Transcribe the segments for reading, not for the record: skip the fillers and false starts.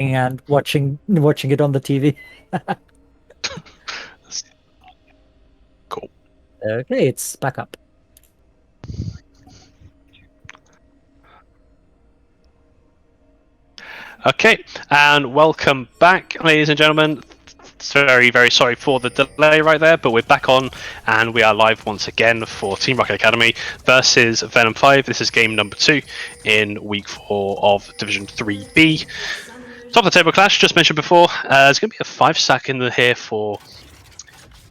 and watching it on the TV. Cool. Okay, it's back up. Okay, and welcome back, ladies and gentlemen. Very, very sorry for the delay right there, but we're back on, and we are live once again for Team Rocket Academy versus VenomFive. This is game number 2 in week 4 of Division 3B. Top of the table clash, just mentioned before. There's going to be a 5-stack in here for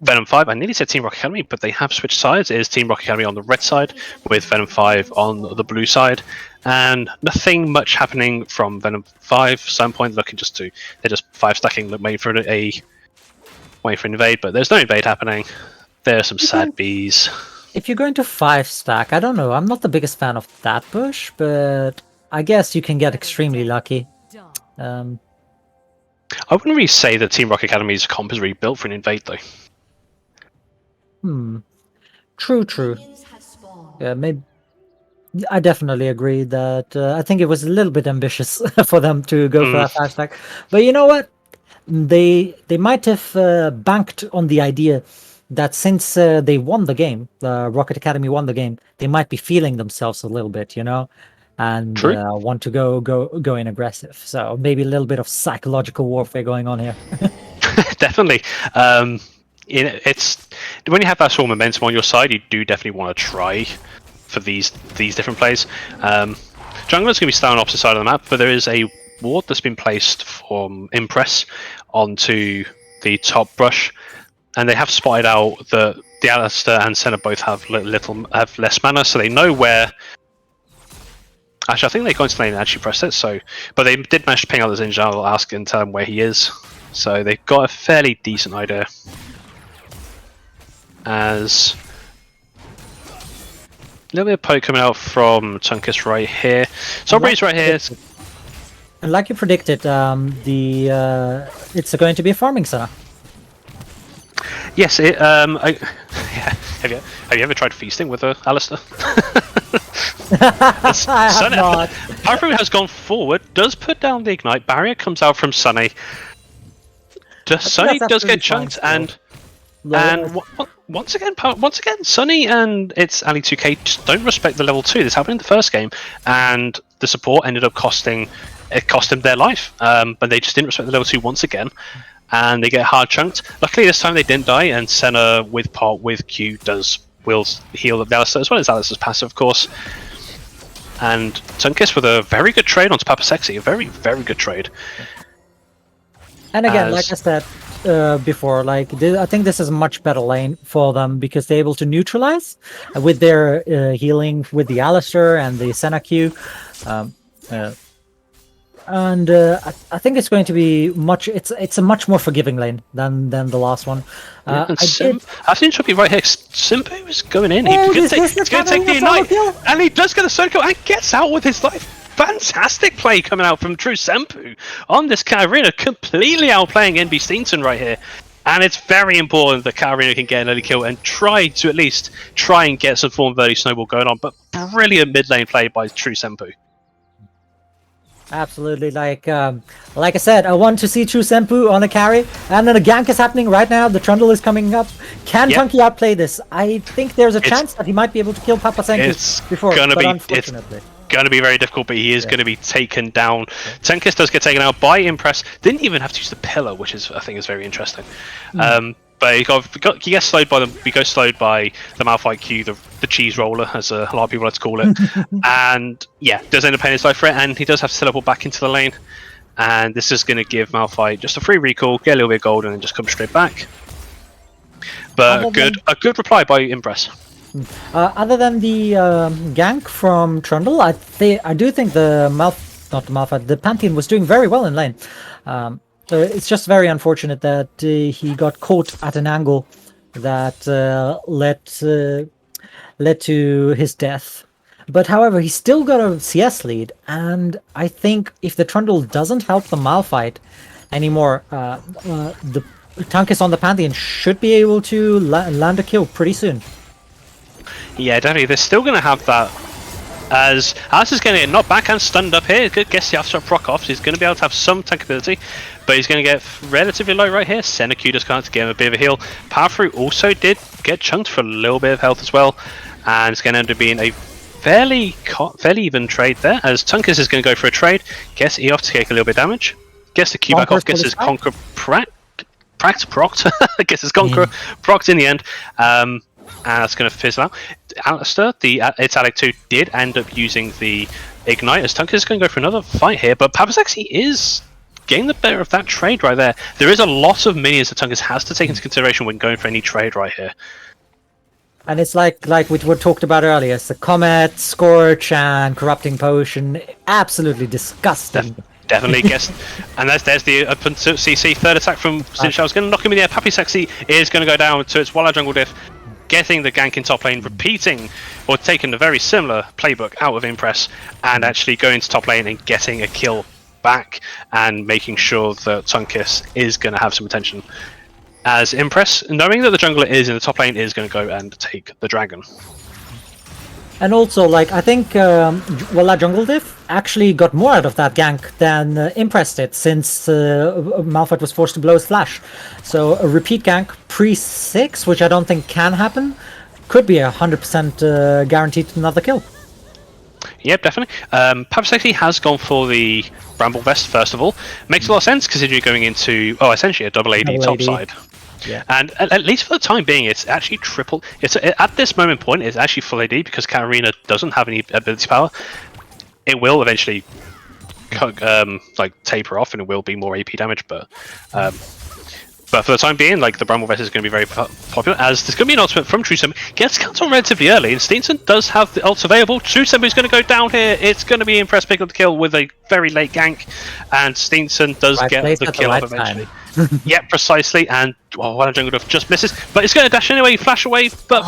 VenomFive. I nearly said Team Rocket Academy, but they have switched sides. It is Team Rocket Academy on the red side, with VenomFive on the blue side. And nothing much happening from VenomFive standpoint. They're just 5-stacking, waiting for an invade, but there's no invade happening. There are some sad bees. If you're going to 5-stack, I don't know. I'm not the biggest fan of that push, but I guess you can get extremely lucky. I wouldn't really say that Team Rocket Academy's comp is really built for an invade, though. True. Yeah, maybe. I definitely agree that I think it was a little bit ambitious for them to go for that 5-stack. But you know what? They might have banked on the idea that since they won the game, Rocket Academy won the game, they might be feeling themselves a little bit, you know, and want to go in aggressive. So maybe a little bit of psychological warfare going on here. Definitely. It's when you have that sort of momentum on your side, you do definitely want to try for these different plays. Jungler's going to be staying on the opposite side of the map, but there is a ward that's been placed from Impress onto the top brush, and they have spotted out that the Alistair and Senna both have less mana, so they know where. Actually, I think they go into lane and actually press it. So, but they did manage to ping out the Zinja. I'll ask and tell them where he is. So they've got a fairly decent idea. As a little bit of poke coming out from Tunkus right here. Sombre's right here. And like you predicted, it's going to be a farming center. Yes, have you ever tried feasting with Alistair? I have not. Harpoon has gone forward, does put down the ignite barrier, comes out from Sunny. Sunny does get chunked, and once again, Sunny and it's Ali2K just don't respect the level 2. This happened in the first game, and the support ended up cost them their life. But they just didn't respect the level 2 once again, and they get hard chunked. Luckily this time they didn't die, and Senna with Q will heal the Alistair as well as Alistair's passive, of course. And Tunkus with a very good trade onto Papa Sexy, a very, very good trade. And again, like I said before, I think this is a much better lane for them because they're able to neutralize with their healing with the Alistair and the Senna Q. And I think it's going to be it's a much more forgiving lane than the last one. I think it should be right here. Simpu is going in. He's going to take the ignite, and he does get the solo kill and gets out with his life. Fantastic play coming out from True Senpu on this Katarina, completely outplaying NB Stevenson right here. And it's very important that Katarina can get an early kill and at least try and get some form of early snowball going on. But brilliant mid lane play by True Senpu. Absolutely, like I said, I want to see True Senpu on a carry, and then a gank is happening right now. The Trundle is coming up. Can Punky outplay this? I think there's a chance that he might be able to kill Papa Senku before, but unfortunately. It's going to be very difficult, but he is going to be taken down. Tenkis does get taken out by Impress. Didn't even have to use the pillar, which I think is very interesting. But he gets slowed by he goes slowed by the Malphite Q, the cheese roller, as a lot of people like to call it. And yeah, does end up paying his life for it, and he does have to teleport back into the lane. And this is going to give Malphite just a free recall, get a little bit of gold, and then just come straight back. But a good reply by Impress. Other than the gank from Trundle, I do think the Pantheon was doing very well in lane. It's just very unfortunate that he got caught at an angle that led to his death. But however, he still got a CS lead, and I think if the Trundle doesn't help the Malphite anymore, the Tunkus on the Pantheon should be able to land a kill pretty soon. Yeah, definitely. They're still going to have that As Alice is going to get knocked back and stunned up here. Guess the after proc off. He's going to be able to have some tankability, but he's going to get relatively low right here. Senecu just can't get him a bit of a heal. Power Fruit also did get chunked for a little bit of health as well, and it's going to end up being a fairly even trade there. As Tunkus is going to go for a trade. Guess E off to take a little bit of damage. Guess the Q back off. Guess his Conquer procced. I guess it's Conqueror procced in the end. And that's going to fizzle out. Alistair, its Alec 2 did end up using the Ignite as Tunkus is going to go for another fight here, but Pappas actually is getting the better of that trade right there. There is a lot of minions that Tunkus has to take into consideration when going for any trade right here. And it's like we talked about earlier, it's the Comet, Scorch, and Corrupting Potion. Absolutely disgusting. Definitely guessed. And there's the open CC third attack from Sincha. I was going to knock him in the air. Pappy Sexy is going to go down to its Walla Jungle Diff, getting the gank in top lane, repeating or taking a very similar playbook out of Impress, and actually going to top lane and getting a kill back and making sure that Tunkus is going to have some attention. As Impress, knowing that the jungler is in the top lane, is going to go and take the dragon. And also, like, I think Walla Jungle Diff actually got more out of that gank than Impress did, since Malphite was forced to blow his flash. So a repeat gank pre-6, which I don't think can happen, could be 100% guaranteed another kill. Yep, definitely. Papsexy has gone for the Bramble Vest, first of all. Makes a lot of sense, considering you're going into, essentially a double AD top side. Yeah. And at least for the time being, it's actually triple. At this moment point, it's actually full AD because Katarina doesn't have any ability power. It will eventually taper off, and it will be more AP damage. But for the time being, like, the Bramble Vest is going to be very popular, as there's going to be an ultimate from True Semby. Gets cancelled relatively early, and Steenson does have the ults available. True Semby is going to go down here. It's going to be Impress pick up the kill with a very late gank, and Steenson does get the kill up eventually. Yeah, precisely, and Walla Jungle Diff just misses, but it's going to dash anyway, flash away, but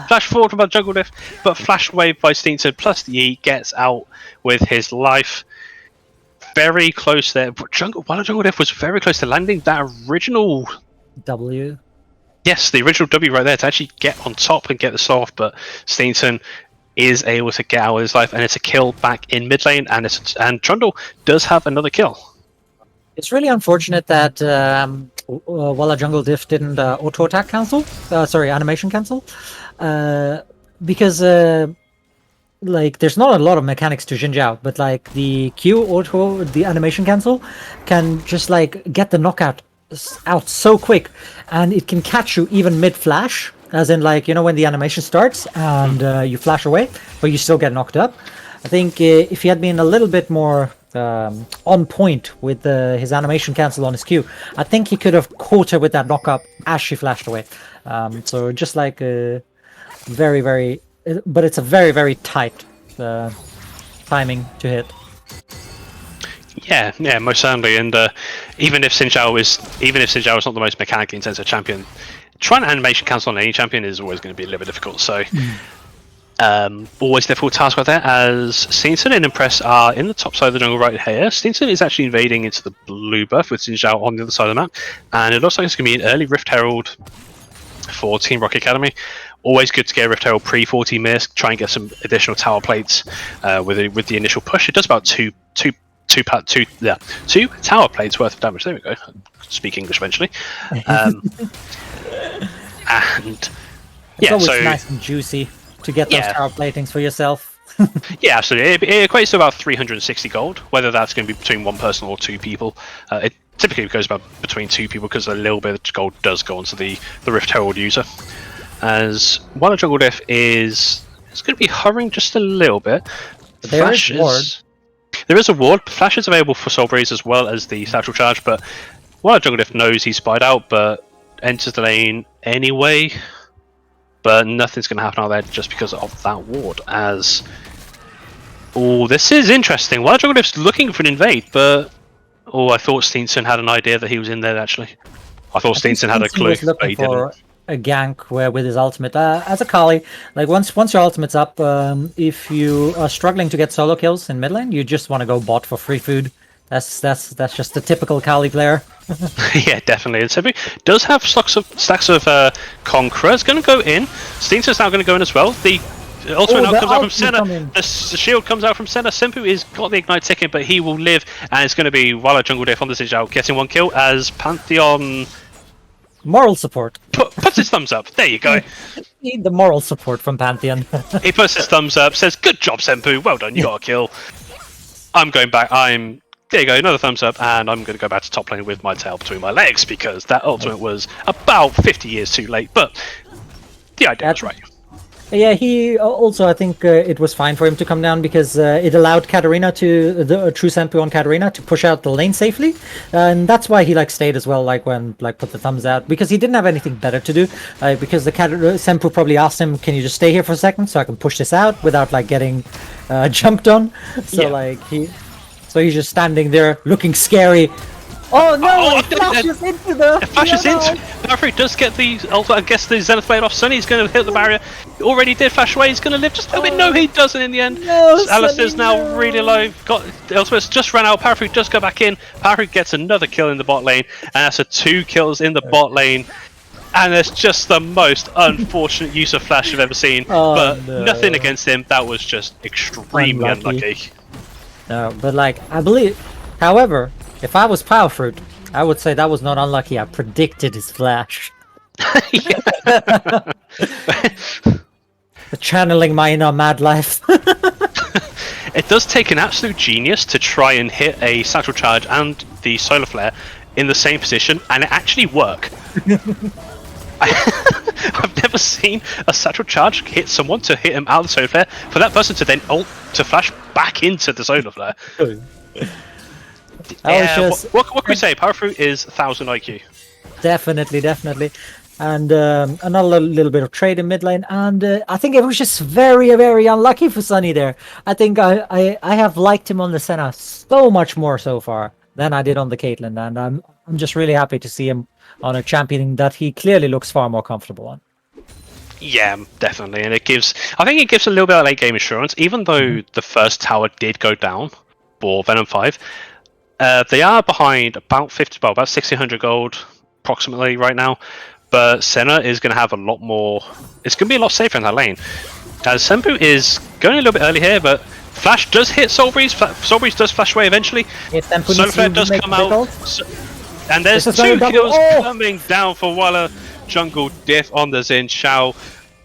flash forward from Jungle Diff, but flash away by Steenson, plus the E gets out with his life. Very close there. Walla Jungle Diff was very close to landing that original W. Yes, the original W right there to actually get on top and get this off, but Steenson is able to get out of his life, and it's a kill back in mid lane, and Trundle does have another kill. It's really unfortunate that Walla Jungle Diff didn't auto attack cancel. Animation cancel, because like, there's not a lot of mechanics to Xin Zhao, but like the Q auto, the animation cancel, can just like get the knockout out so quick, and it can catch you even mid flash, as in, like, you know, when the animation starts and you flash away, but you still get knocked up. I think if he had been a little bit more on point with his animation cancel on his Q, I think he could have caught her with that knock-up as she flashed away. So just like very, very, but it's a very, very tight timing to hit. Yeah, most certainly. And even if Xin Zhao is not the most mechanically intensive champion, trying to animation cancel on any champion is always going to be a little bit difficult. So. Always difficult task right there, as Steenson and Impress are in the top side of the jungle right here. Steenson is actually invading into the blue buff with Xin Zhao on the other side of the map, and it looks like it's going to be an early Rift Herald for Team Rocket Academy. Always good to get a Rift Herald pre-14 minutes, try and get some additional tower plates with the initial push. It does about two tower plates worth of damage. There we go. Speak English eventually. And it's always nice and juicy to get those tower platings for yourself. Yeah, absolutely. It equates to about 360 gold, whether that's going to be between one person or two people. It typically goes about between two people because a little bit of gold does go onto the Rift Herald user. As Walla Jungle Diff is going to be hovering just a little bit. There is a ward. Flash is available for Soul Breeze as well as the Satchel Charge, but Walla Jungle Diff knows he's spied out, but enters the lane anyway. But nothing's going to happen out there just because of that ward. As this is interesting. Walla Jungle Diff's looking for an invade, but I thought Steenson had an idea that he was in there. Actually, I thought Steenson had a clue, but he didn't. A gank where with his ultimate, as a Kali, like once your ultimate's up, if you are struggling to get solo kills in mid lane, you just want to go bot for free food. That's just the typical Kali player. Yeah, definitely. And Semby does have stacks of Conqueror. It's going to go in. Steenson's now going to go in as well. The ultimate now the comes out from ultimate center. coming. The shield comes out from center. Senpu is got the ignite ticking, but he will live, and it's going to be Walla Jungle Diff on the Xin Zhao getting 1 kill as Pantheon Moral support. puts his thumbs up. There you go. Need the moral support from Pantheon. He puts his thumbs up, says, "Good job, Senpu. Well done. You got a kill. I'm going back. There you go. Another thumbs up, and I'm going to go back to top lane with my tail between my legs because that ultimate was about 50 years too late. But the idea was right." Yeah, he also, I think it was fine for him to come down because it allowed Katarina the true Senpu on Katarina to push out the lane safely, and that's why he stayed as well. When put the thumbs out because he didn't have anything better to do. Because the Senpu probably asked him, "Can you just stay here for a second so I can push this out without getting jumped on?" So he's just standing there looking scary. Oh no! It flashes into the. It flashes into. Powerfree does get the ultimate. I guess the Zenith Blade off. Sunny's going to hit the barrier. He already did flash away. He's going to live just a little bit. No, he doesn't in the end. No, Alistair's now really low. Got the ultimate's just ran out. Powerfree does go back in. Powerfree gets another kill in the bot lane, and that's 2 kills in the bot lane. And it's just the most unfortunate use of flash I've ever seen. But nothing against him. That was just extremely unlucky. No, but I believe, however, if I was Powerfruit, I would say that was not unlucky. I predicted his flash. Channeling my inner mad life. It does take an absolute genius to try and hit a satchel charge and the solar flare in the same position, and it actually work. I've never seen a satchel charge hit someone to hit him out of the solar flare for that person to then ult to flash back into the solar flare. What can we say? Powerfruit is 1000 IQ. Definitely. And another little bit of trade in mid lane, and I think it was just very, very unlucky for Sunny there. I think I have liked him on the Senna so much more so far than I did on the Caitlyn, and I'm just really happy to see him on a champion that he clearly looks far more comfortable on. Yeah, definitely, and I think it gives a little bit of late game assurance, even though the first tower did go down for VenomFive. They are behind about 1600 gold approximately right now, but Senna is going to have a lot more. It's going to be a lot safer in that lane. As Senpu is going a little bit early here, but Flash does hit Soulbreeze. Soulbreeze does flash away eventually. Solar Flare does come out, and there's 2 kills coming down for Walla Jungle Diff on the Xin Zhao.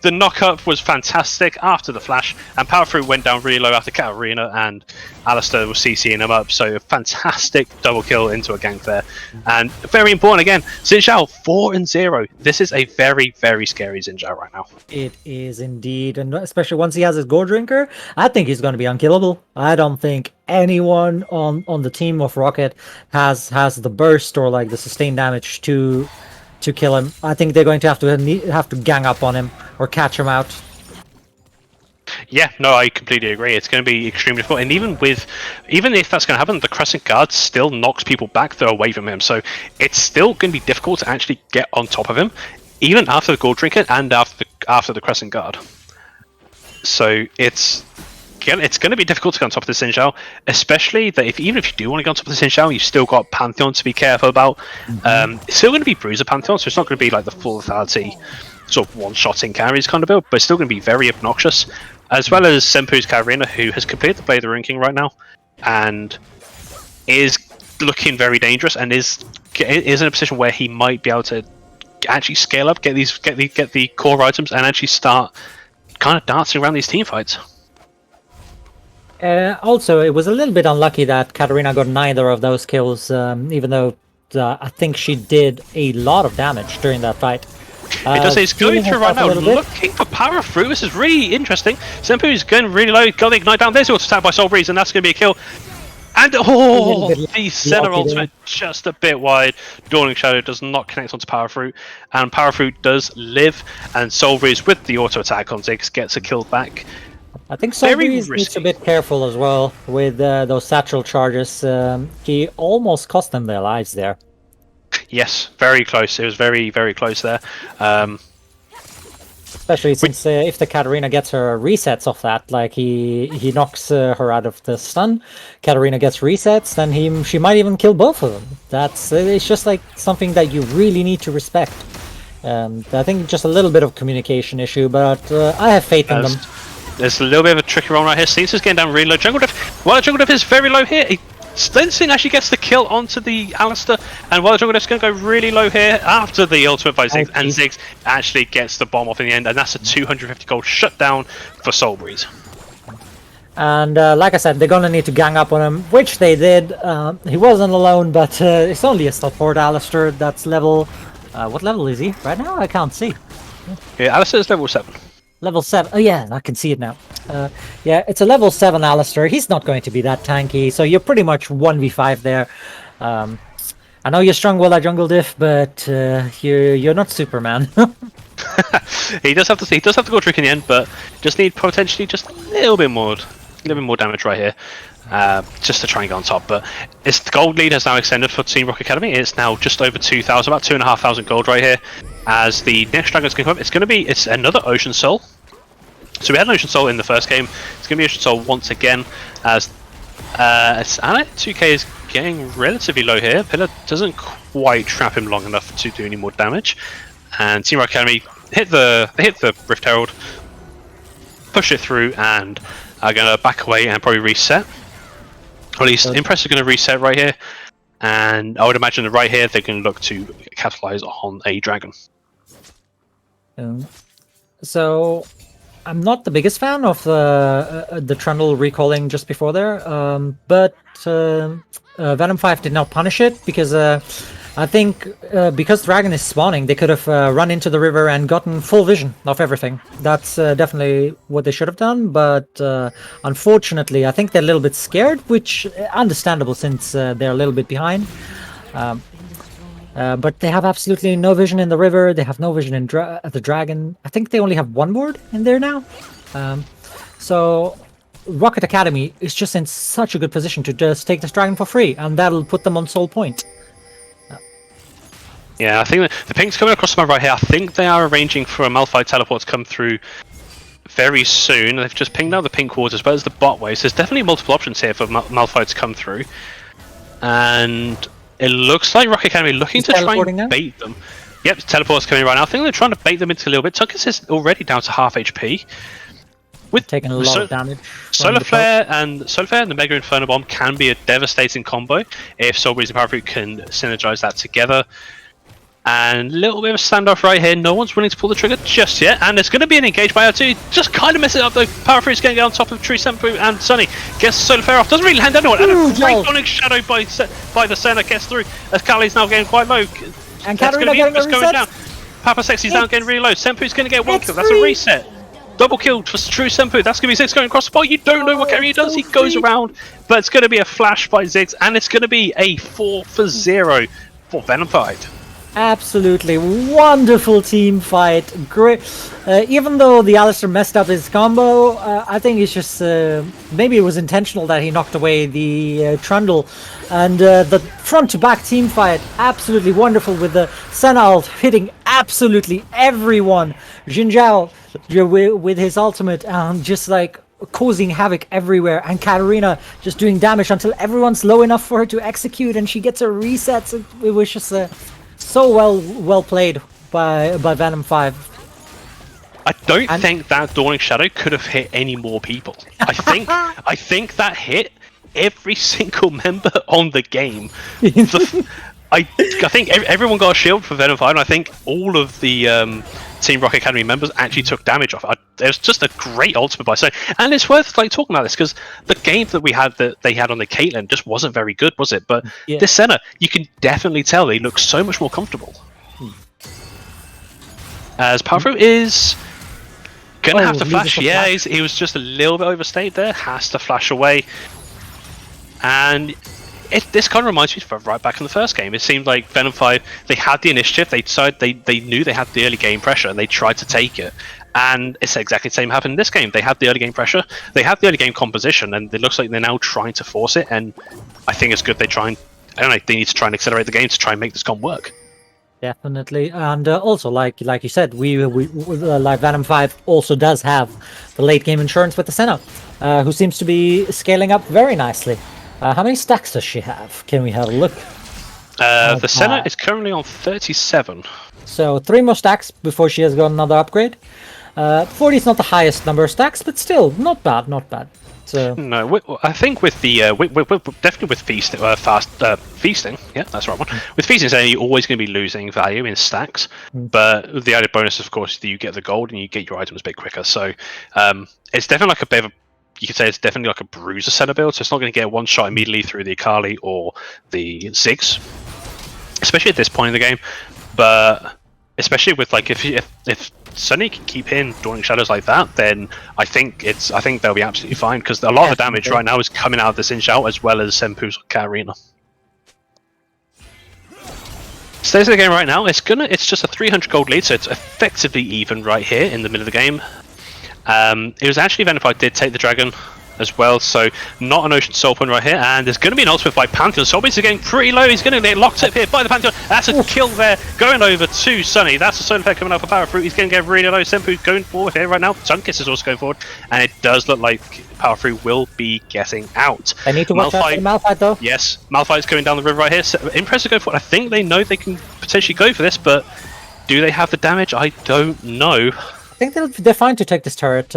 The knock-up was fantastic after the flash, and Powerfree went down really low after Katarina, and Alistair was CCing him up, so a fantastic double kill into a gank there. And very important again, Xin Zhao 4-0. This is a very, very scary Xin Zhao right now. It is indeed, and especially once he has his Gold Drinker, I think he's going to be unkillable. I don't think anyone on the team of Roccet has the burst or the sustained damage to kill him. I think they're going to have to gang up on him or catch him out. Yeah, no, I completely agree. It's going to be extremely difficult, and even if that's going to happen, the Crescent Guard still knocks people back that are away from him. So it's still going to be difficult to actually get on top of him, even after the Gold Drinker and after the Crescent Guard. So it's going to be difficult to get on top of the Xin Zhao, especially that even if you do want to get on top of the Xin Zhao, you've still got Pantheon to be careful about. It's still going to be Bruiser Pantheon, so it's not going to be the full lethality sort of one-shotting carries kind of build, but it's still going to be very obnoxious, as well as Senpu's Katarina, who has completed the Blade of the Ruined King right now, and is looking very dangerous, and is in a position where he might be able to actually scale up, get the core items, and actually start kind of dancing around these team fights. Also, it was a little bit unlucky that Katarina got neither of those kills, even though I think she did a lot of damage during that fight. It does say he's going through right now, looking for Powerfree. This is really interesting. Senpu is going really low, got the ignite down. There's the attack by Soulbreeze, and that's going to be a kill. And the center ultimate just a bit wide. Dawning Shadow does not connect onto Powerfruit, and Powerfruit does live, and Soulbreeze with the auto attack on Ziggs gets a kill back. I think Soulbreeze needs a bit careful as well with those satchel charges. He almost cost them their lives there. Yes, very close. It was very, very close there. Especially since if the Katarina gets her resets off that, he knocks her out of the stun, Katarina gets resets, then she might even kill both of them. It's just something that you really need to respect. I think just a little bit of communication issue, but I have faith in them. There's a little bit of a tricky roll right here. Sneaks is getting down really low. Jungle Diff, while the Jungle Diff is very low here, Stenson actually gets the kill onto the Alistair, and while the Jungle Diff's going to go really low here after the ultimate by Ziggs, and Ziggs actually gets the bomb off in the end, and that's a 250 gold shutdown for Soul Breeze. And like I said, they're gonna need to gang up on him, which they did. He wasn't alone, but it's only a support Alistair. That's level... what level is he right now? I can't see. Yeah, Alistair is level 7. Level 7. Oh yeah, I can see it now. Yeah, it's a level 7 Alistair. He's not going to be that tanky, so you're pretty much 1v5 there. I know you're strong while I jungle diff, but you're not Superman. he does have to go trick in the end, but just need potentially just a little bit more damage right here, just to try and get on top. But the gold lead has now extended for Team Rocket Academy. It's now just over 2,000, about 2,500 gold right here. As the next dragon is going to come up, it's another Ocean Soul. So we had an Ocean Soul in the first game. It's going to be Ocean Soul once again, as Anna 2k is getting relatively low here. Pillar doesn't quite trap him long enough to do any more damage, and Team Rocket Academy hit the Rift Herald, push it through, and are going to back away and probably reset. Or at least Impress are going to reset right here, and I would imagine that right here they can look to capitalize on a dragon. So I'm not the biggest fan of the Trundle recalling just before there, but VenomFive did not punish it because I think because Dragon is spawning, they could have run into the river and gotten full vision of everything. That's definitely what they should have done, but unfortunately, I think they're a little bit scared, which understandable since they're a little bit behind. But they have absolutely no vision in the river. They have no vision in the dragon. I think they only have one ward in there now. So Rocket Academy is just in such a good position to just take this dragon for free, and that'll put them on soul point. Yeah, I think the ping's coming across the map right here. I think they are arranging for a Malphite teleport to come through very soon. They've just pinged out the pink wards as well as the bot way. So there's definitely multiple options here for Malphite to come through. And it looks like Rocket Academy looking to try and bait them. Yep, teleport's coming right now. I think they're trying to bait them into a little bit. Tuckus is already down to half HP. With taking a lot of damage. Solar Flare and the Mega Inferno Bomb can be a devastating combo if Soul Breeze and Power Fruit can synergize that together. And a little bit of a standoff right here. No one's willing to pull the trigger just yet. And there's going to be an engage by R2. Just kind of mess it up though. Power Fruit's going to get on top of True Senpu, and Sunny gets Solar Flare off. Doesn't really land anyone. And a great Onyx Shadow by the center gets through as Kali's now getting quite low. And Katarina getting a reset. Going down. Papa Sexy's now getting really low. Senpu's going to get one kill. That's a reset. Double kill for True Senpu. That's going to be Ziggs going across the ball. You don't know what carry he does. He goes around. But it's going to be a flash by Ziggs. And it's going to be a 4-0 for VenomFive. Absolutely wonderful team fight. Great. Even though the Alistair messed up his combo, I think it's just maybe it was intentional that he knocked away the Trundle. And the front to back team fight, absolutely wonderful with the Sen ult hitting absolutely everyone. Xin Zhao with his ultimate and just like causing havoc everywhere, and Katarina just doing damage until everyone's low enough for her to execute and she gets a reset. It was just so well played by VenomFive. I don't think that Dawning Shadow could have hit any more people. I think that hit every single member on the game. I think everyone got a shield for VenomFive, and I think all of the Team Rocket Academy members actually took damage off. It was just a great ultimate by Sony, and it's worth talking about this because the game that they had on the Caitlyn just wasn't very good, was it? But this center, you can definitely tell they look so much more comfortable. As Powerfruit is gonna have to flash. Yeah, he was just a little bit overstayed there. Has to flash away, and this kind of reminds me of right back in the first game. It seemed like VenomFive, they had the initiative, they decided they knew they had the early game pressure and they tried to take it. And it's exactly the same happened in this game. They had the early game pressure, they had the early game composition, and it looks like they're now trying to force it. And I think it's good they they need to try and accelerate the game to try and make this con work. Definitely, and also like you said, we like VenomFive also does have the late game insurance with the Senna, who seems to be scaling up very nicely. How many stacks does she have? Can we have a look? The Senna is currently on 37. So 3 more stacks before she has got another upgrade. 40 is not the highest number of stacks, but still, not bad, not bad. So No, I think with the definitely with feasting, feasting. Yeah, that's the right one. With feasting, saying you're always going to be losing value in stacks, but the added bonus, of course, that you get the gold and you get your items a bit quicker. So it's definitely like a bit of a. You could say it's definitely like a bruiser center build, so it's not going to get one shot immediately through the Akali or the Ziggs, especially at this point in the game. But especially with like if Sunny can keep in Dawning Shadows like that, then I think they'll be absolutely fine, because a lot of the damage right now is coming out of the Xin Zhao as well as Senpu's Katarina. State of the game right now, it's just a 300 gold lead, so it's effectively even right here in the middle of the game. It was actually VenomFive did take the dragon as well, so not an Ocean Soul Point right here, and there's going to be an ultimate by Pantheon. Soulbeats are getting pretty low, he's going to get locked up here by the Pantheon. That's a kill there, going over to Sunny. That's a solar effect coming out for Power Fruit. He's going to get really low. Senpu going forward here right now. Sunkiss is also going forward, and it does look like Power Fruit will be getting out. I need to watch out for Malphite though. Yes, Malphite's going down the river right here. So, impressive going forward. I think they know they can potentially go for this, but do they have the damage? I don't know. I think they're fine to take this turret.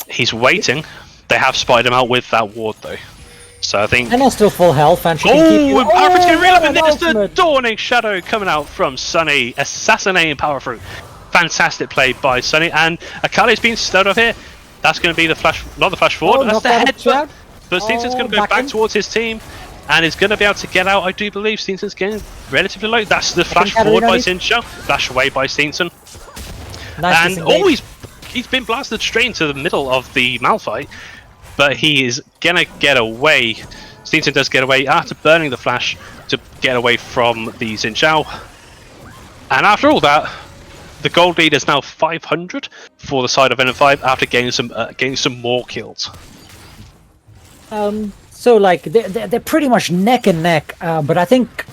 He's waiting. They have spotted him out with that ward though, so I think. And they're still full health, and she can keep you. And Power Fruit's getting real up, and there's the Dawning Shadow coming out from Sunny, assassinating Power Fruit. Fantastic play by Sunny, and Akali's being stirred up here. That's going to be the flash, not the flash forward. That's the headbutt. But Steenson's going to go back towards his team, and is going to be able to get out. I do believe Steenson's getting relatively low. That's the flash forward by Xin Zhao, flash away by Steenson. Nice, and he's been blasted straight into the middle of the Malphite, but he is gonna get away. Steenson does get away after burning the flash to get away from the Xin Zhao. And after all that, the gold lead is now 500 for the side of VenomFive after getting some more kills. So like they're pretty much neck and neck, but I think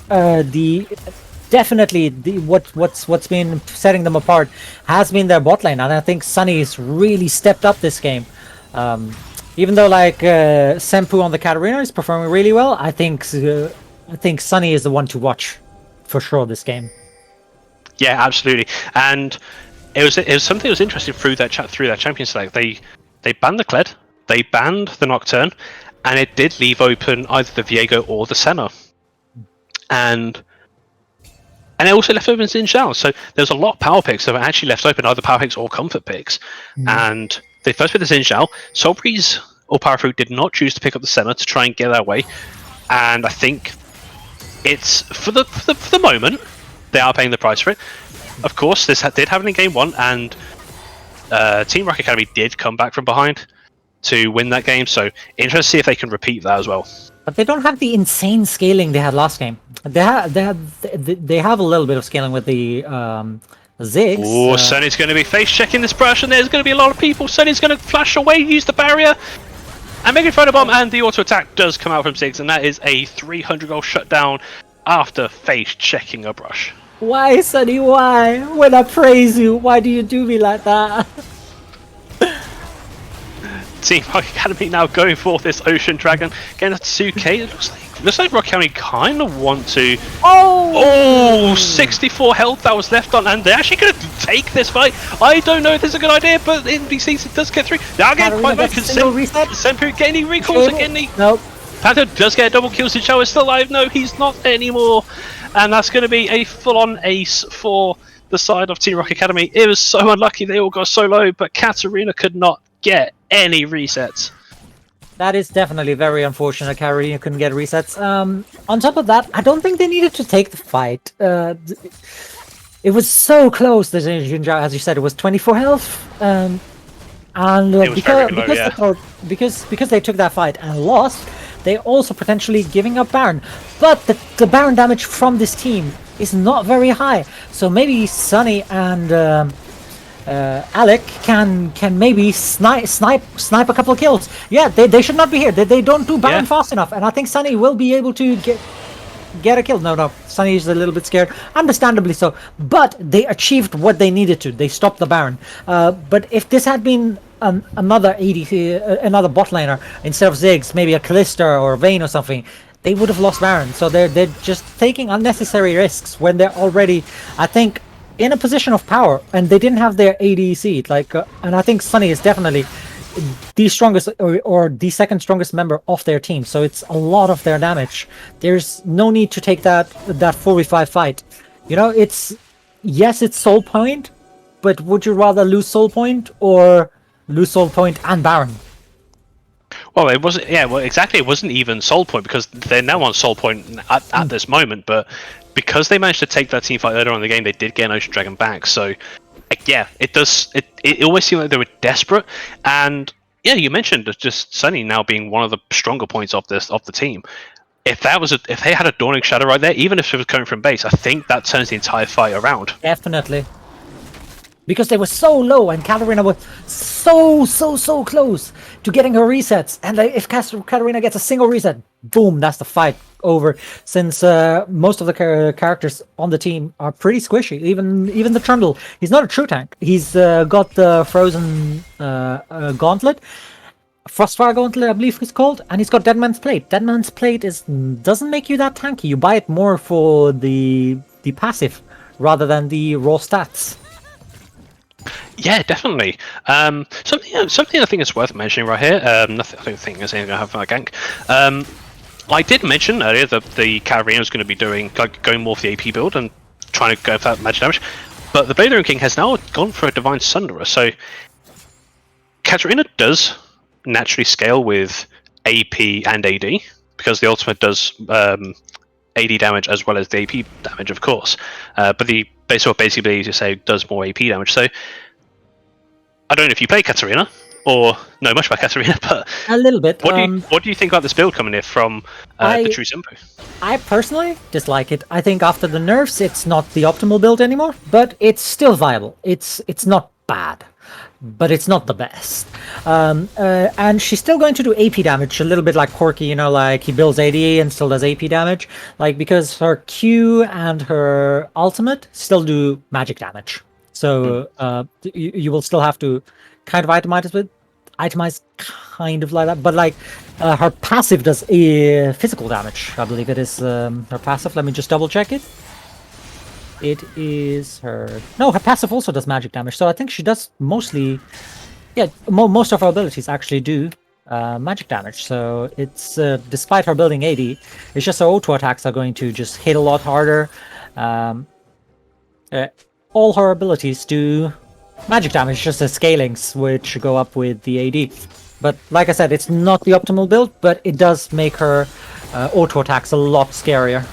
what's been setting them apart has been their bot lane, and I think Sunny's really stepped up this game. Even though like Senpu on the Katarina is performing really well, I think Sunny is the one to watch for sure this game. Yeah, absolutely. And it was something that was interesting through that champion select. They banned the Kled, they banned the Nocturne, and it did leave open either the Viego or the Senna. And it also left open Xin Zhao. So there's a lot of power picks that were actually left open, either power picks or comfort picks. And they first picked the Xin Zhao. Soulbreeze or Power Fruit did not choose to pick up the Senna to try and get that way. And I think it's for the moment they are paying the price for it. Of course, this did happen in game one, and Team Rocket Academy did come back from behind to win that game. So interesting to see if they can repeat that as well. But they don't have the insane scaling they had last game. They have a little bit of scaling with the Ziggs. Oh, Sunny's going to be face checking this brush, and there's going to be a lot of people. Sunny's going to flash away, use the barrier, and make a photobomb, and the auto attack does come out from Ziggs, and that is a 300 goal shutdown after face checking a brush. Why, Sunny? Why? When I praise you, why do you do me like that? Team Rocket Academy now going for this Ocean Dragon. Getting a 2k. It looks like Rocket Academy kind of want to. Oh, 64 health that was left on, and they're actually going to take this fight. I don't know if this is a good idea, but NBC does get through. Now getting quite much. Senpu get any recalls again? Nope. Panther does get a double kill. Xin Zhao is still alive. No, he's not anymore. And that's going to be a full-on ace for the side of Team Rocket Academy. It was so unlucky they all got so low, but Katarina could not get any resets. That is definitely very unfortunate. Katarina couldn't get resets. On top of that, I don't think they needed to take the fight. It was so close. As you said, it was 24 health. And because they took that fight and lost, they also potentially giving up Baron. But the Baron damage from this team is not very high. So maybe Sunny and Alec can maybe snipe a couple of kills. Yeah, they should not be here. They don't do Baron fast enough, and I think Sunny will be able to get a kill. No, Sunny is a little bit scared, understandably so. But they achieved what they needed to. They stopped the Baron. But if this had been another ADC, another bot laner instead of Ziggs, maybe a Kalista or a Vayne or something, they would have lost Baron. So they're just taking unnecessary risks when they're already, I think, in a position of power, and they didn't have their ADC. Like, and I think Sunny is definitely the strongest or the second strongest member of their team. So it's a lot of their damage. There's no need to take that 4v5 fight. You know, it's Soul Point, but would you rather lose Soul Point or lose Soul Point and Baron? Well, it wasn't. Yeah, well, exactly. It wasn't even Soul Point because they're now on Soul Point at this moment. But because they managed to take that team fight earlier on in the game, they did get an Ocean Dragon back. So, yeah, it does. It always seemed like they were desperate. And yeah, you mentioned just Sunny now being one of the stronger points of the team. If they had a Dawning Shadow right there, even if it was coming from base, I think that turns the entire fight around. Definitely. Because they were so low, and Katarina was so close to getting her resets. And if Katarina gets a single reset, boom, that's the fight over. Since most of the characters on the team are pretty squishy, even the Trundle, he's not a true tank. He's got the Frozen Gauntlet, Frostfire Gauntlet, I believe it's called, and he's got Deadman's Plate. Deadman's Plate doesn't make you that tanky. You buy it more for the passive rather than the raw stats. Yeah, definitely. Something I think is worth mentioning right here. Nothing. I don't think there's anything I have for my gank. I did mention earlier that the Katarina is going to be going more for the AP build and trying to go for that magic damage, but the Blade King has now gone for a Divine Sunderer. So Katarina does naturally scale with AP and AD because the ultimate does AD damage as well as the AP damage, of course. But the basically to say does more AP damage. So I don't know if you play Katarina or know much about Katarina, but a little bit. What do you think about this build coming in from Patrice Impu? I personally dislike it. I think after the nerfs, it's not the optimal build anymore, but it's still viable. It's not bad, but it's not the best. And she's still going to do AP damage, a little bit like Corki, you know, like he builds AD and still does AP damage, like because her Q and her ultimate still do magic damage. So you will still have to kind of itemize kind of like that, but like her passive does physical damage. I believe it is her passive. Let me just double check it. It is her... No, her passive also does magic damage, so I think she does mostly... Yeah, most of her abilities actually do magic damage, so it's... despite her building 80, it's just her auto attacks are going to just hit a lot harder. All her abilities do magic damage, just the scalings, which go up with the AD. But like I said, it's not the optimal build, but it does make her auto attacks a lot scarier.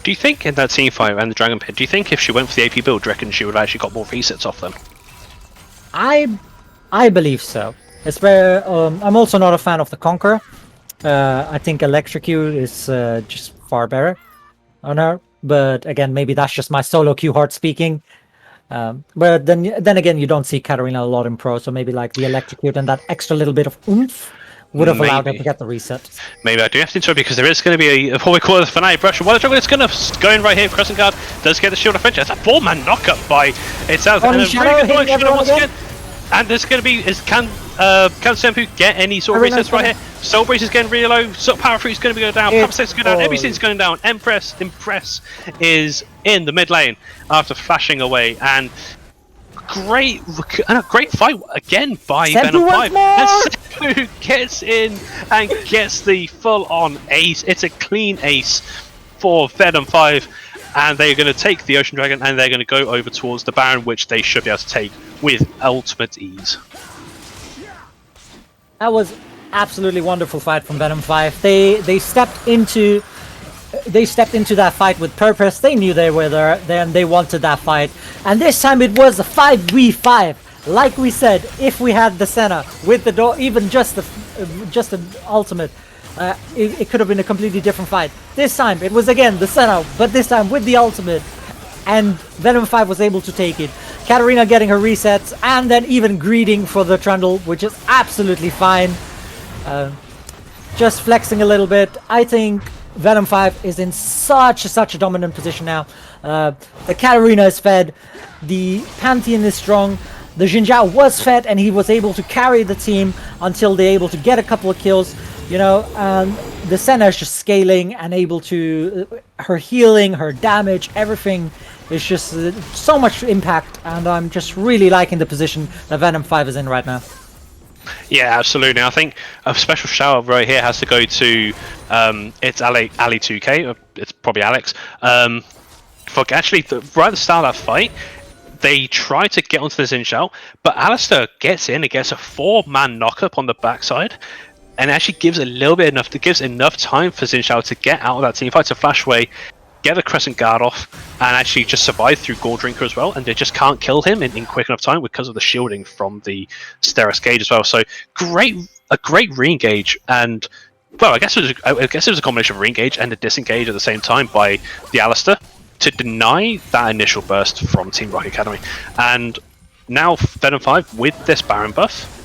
Do you think in that team fight and the Dragon Pit, do you think if she went for the AP build, do you reckon she would have actually got more resets off them? I believe so. It's very, I'm also not a fan of the Conqueror. I think Electrocute is just far better on her. But again, maybe that's just my solo Q heart speaking. But then again, you don't see Katarina a lot in pro, so maybe like the Electrocute and that extra little bit of oomph would have allowed her to get the reset. Maybe I do have to interrupt because there is going to be what we call a finale brush. What a juggle! It's going to go in right here. Crescent Guard does get the shield of friendship. That's a 4-man knockup by itself. And a really good launch once again. And there's going to be can Senpu get any sort of resets right here? Soul Brace is getting really low. Power Fruit is going to be going down. Power State is going down. Everything's going down. Impress is in the mid lane after flashing away, and great fight again by VenomFive. And Senpu gets in and gets the full-on ace. It's a clean ace for VenomFive, and they're going to take the Ocean Dragon and they're going to go over towards the Baron, which they should be able to take with ultimate ease. That was absolutely wonderful fight from VenomFive. They stepped into that fight with purpose. They knew they were there, and they wanted that fight. And this time it was a 5v5. Like we said, if we had the Senna with the door, even just the ultimate, it could have been a completely different fight. This time it was again the Senna, but this time with the ultimate, and VenomFive was able to take it. Katarina getting her resets, and then even greeting for the Trundle, which is absolutely fine. Just flexing a little bit. I think VenomFive is in such a dominant position now. The Katarina is fed, the Pantheon is strong, the Jinzhao was fed, and he was able to carry the team until they're able to get a couple of kills, you know, and the Senna is just scaling and able to, her healing, her damage, everything It's just so much impact, and I'm just really liking the position that VenomFive is in right now. Yeah, absolutely. I think a special shout out right here has to go to it's Ali 2K. It's probably Alex. For actually right at the start of that fight, they try to get onto the Xin Zhao, but Alistair gets in and gets a 4-man knockup on the backside, and actually gives a little bit enough. It gives enough time for Xin Zhao to get out of that team fight, to flash away, get the Crescent Guard off, and actually just survive through Gore Drinker as well, and they just can't kill him in quick enough time because of the shielding from the Steris Gauge as well. So a great re-engage, and well, I guess it was a combination of re-engage and a disengage at the same time by the Alistair to deny that initial burst from Team Rocket Academy. And now VenomFive with this Baron buff,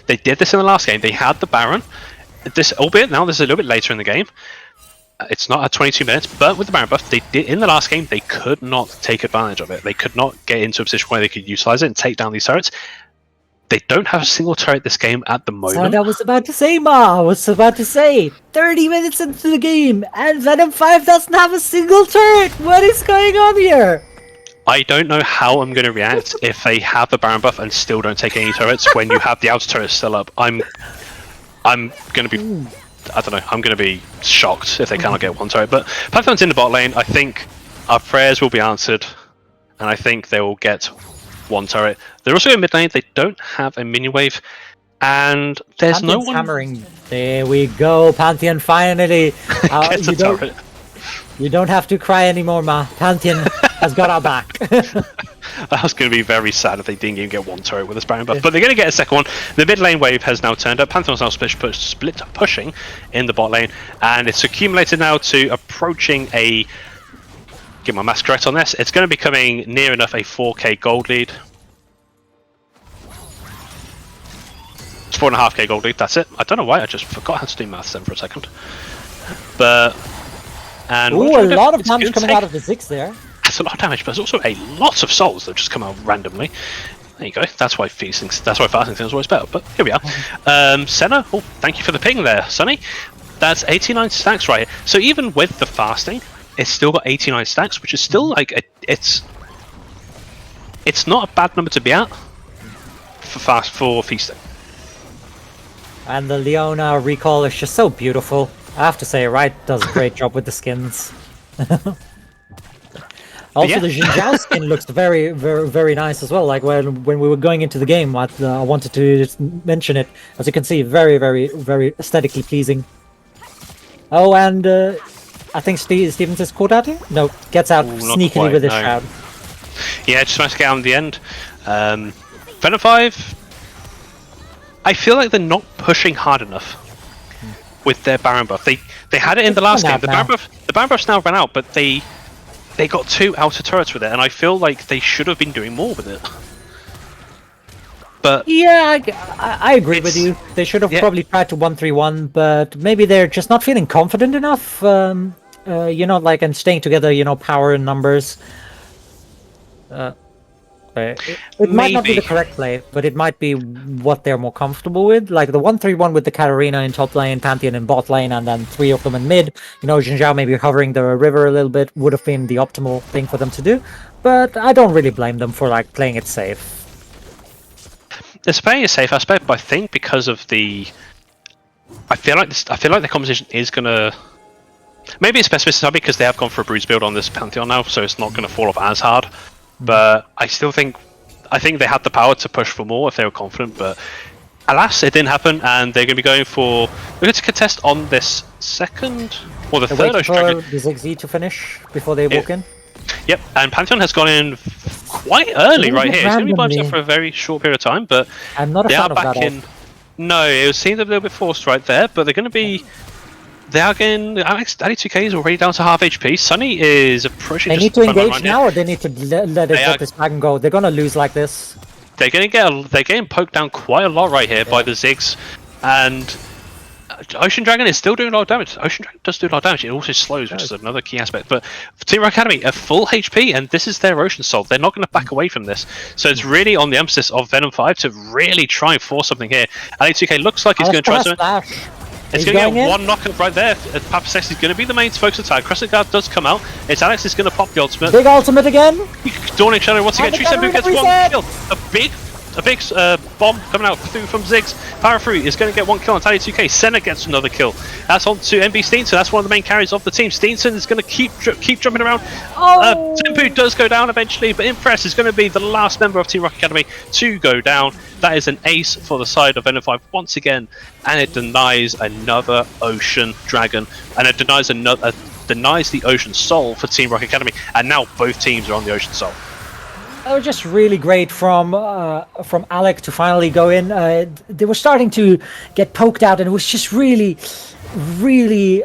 they did this in the last game. They had the Baron. This, albeit now this is a little bit later in the game. It's not at 22 minutes, but with the Baron buff, they did in the last game. They could not take advantage of it. They could not get into a position where they could utilize it and take down these turrets. They don't have a single turret this game at the moment. So I was about to say, Ma. I was about to say, 30 minutes into the game, and VenomFive doesn't have a single turret. What is going on here? I don't know how I'm going to react if they have the Baron buff and still don't take any turrets when you have the outer turret still up. I'm going to be. I don't know, I'm going to be shocked if they cannot get one turret. But Pantheon's in the bot lane. I think our prayers will be answered, and I think they will get one turret. They're also in mid lane. They don't have a minion wave, and there's Pantheon's no one hammering. There we go, Pantheon finally. gets a turret. You don't have to cry anymore, Ma. Pantheon has got our back. That was going to be very sad if they didn't even get one turret with this Baron buff. But they're going to get a second one. The mid lane wave has now turned up. Pantheon's now split pushing in the bot lane. And it's accumulated now to approaching a... Get my math correct on this. It's going to be coming near enough a 4k gold lead. It's 4.5k gold lead, that's it. I don't know why, I just forgot how to do maths then for a second. But... And ooh, a lot of damage coming out of the Ziggs there. That's a lot of damage, but there's also a lot of souls that just come out randomly. There you go. That's why fasting is always better. But here we are. Senna, oh, thank you for the ping there, Sonny. That's 89 stacks right here. So even with the fasting, it's still got 89 stacks, which is still like it's not a bad number to be at for feasting. And the Leona recall is just so beautiful. I have to say, Wright does a great job with the skins. Also, yeah. the Xin Zhao skin looks very, very, very nice as well. Like when we were going into the game, I wanted to just mention it. As you can see, very, very, very aesthetically pleasing. Oh, and I think Stevens is caught out here? No, gets out sneakily quite, with his shroud. Yeah, just managed to get out in the end. VenomFive, I feel like they're not pushing hard enough with their Baron buff. They had it in the last game. The Baron buff's now run out, but they got 2 outer turrets with it, and I feel like they should have been doing more with it. But yeah, I agree with you. They should have probably tried to 1-3-1, but maybe they're just not feeling confident enough. You know, like, and staying together. You know, power and numbers. It might not be the correct play, but it might be what they're more comfortable with. Like the 1-3-1 with the Katarina in top lane, Pantheon in bot lane, and then 3 of them in mid. You know, Xin Zhao maybe hovering the river a little bit would have been the optimal thing for them to do. But I don't really blame them for like playing it safe. It's playing it safe aspect, but I think because of the, I feel like the competition is gonna. Maybe it's best because they have gone for a bruise build on this Pantheon now, so it's not going to fall off as hard. But I think they had the power to push for more if they were confident, but alas, it didn't happen, and they're going to be going for... We're going to contest on this second, or the third Ocean Dragon. The Ziggs to finish before they walk in. Yep, and Pantheon has gone in quite early right here. It's going to be by himself for a very short period of time, but I'm not a fan of that in. No, it seemed a little bit forced right there, but they're going to be... They are getting... Alex, Daddy 2K is already down to half HP. Sunny is approaching... They need to engage now, or they need to let this dragon go? They're going to lose like this. They're going to get... They're getting poked down quite a lot right here by the Ziggs. And Ocean Dragon is still doing a lot of damage. Ocean Dragon does do a lot of damage. It also slows, which is another key aspect. But Team Rocket Academy are full HP, and this is their Ocean Soul. They're not going to back away from this. So it's really on the emphasis of VenomFive to really try and force something here. Ali2K looks like he's going to try something. It's going to get one knockup right there. Papasex is going to be the main focus attack. Crescent Guard does come out. It's Alex is going to pop the ultimate. Big ultimate again. Dawning Shadow once again. Trisembu gets one kill. A big bomb coming out through from Ziggs. Parafruit is going to get one kill on Tally 2K. Senna gets another kill. That's on to MB Steenson. That's one of the main carries of the team. Steenson is going to keep jumping around. Tempu does go down eventually, but Impress is going to be the last member of Team Rocket Academy to go down. That is an ace for the side of VenomFive once again, and it denies another Ocean Dragon, and it denies the Ocean Soul for Team Rocket Academy, and now both teams are on the Ocean Soul. That was just really great from Alec to finally go in. They were starting to get poked out, and it was just really, really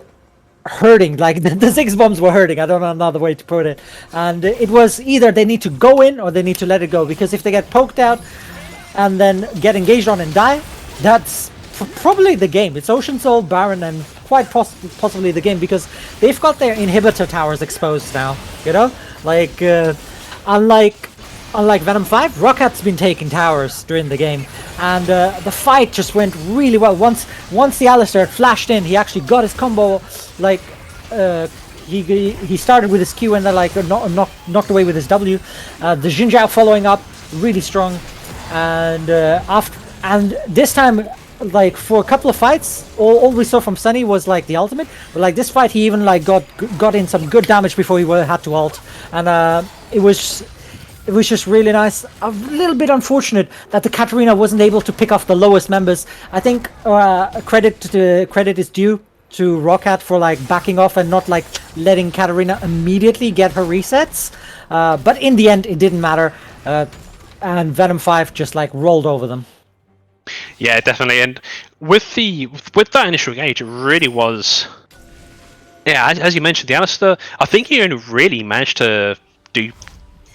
hurting. Like the 6 bombs were hurting. I don't know another way to put it. And it was either they need to go in or they need to let it go, because if they get poked out and then get engaged on and die, that's probably the game. It's Ocean Soul, Baron, and quite possibly the game, because they've got their inhibitor towers exposed now. You know, like Unlike VenomFive, Roccet's been taking towers during the game, and the fight just went really well. Once the Alistar flashed in, he actually got his combo. Like he started with his Q and then like knocked away with his W. The Xin Zhao following up really strong, and this time, like for a couple of fights, all we saw from Sunny was like the ultimate. But like this fight, he even like got in some good damage before he had to ult, and it was just really nice. A little bit unfortunate that the Katarina wasn't able to pick off the lowest members. I think credit is due to Roccet for like backing off and not like letting Katarina immediately get her resets. But in the end, it didn't matter, and VenomFive just like rolled over them. Yeah, definitely. And with that initial engage, it really was. Yeah, as you mentioned, the Alistar. I think he only really managed to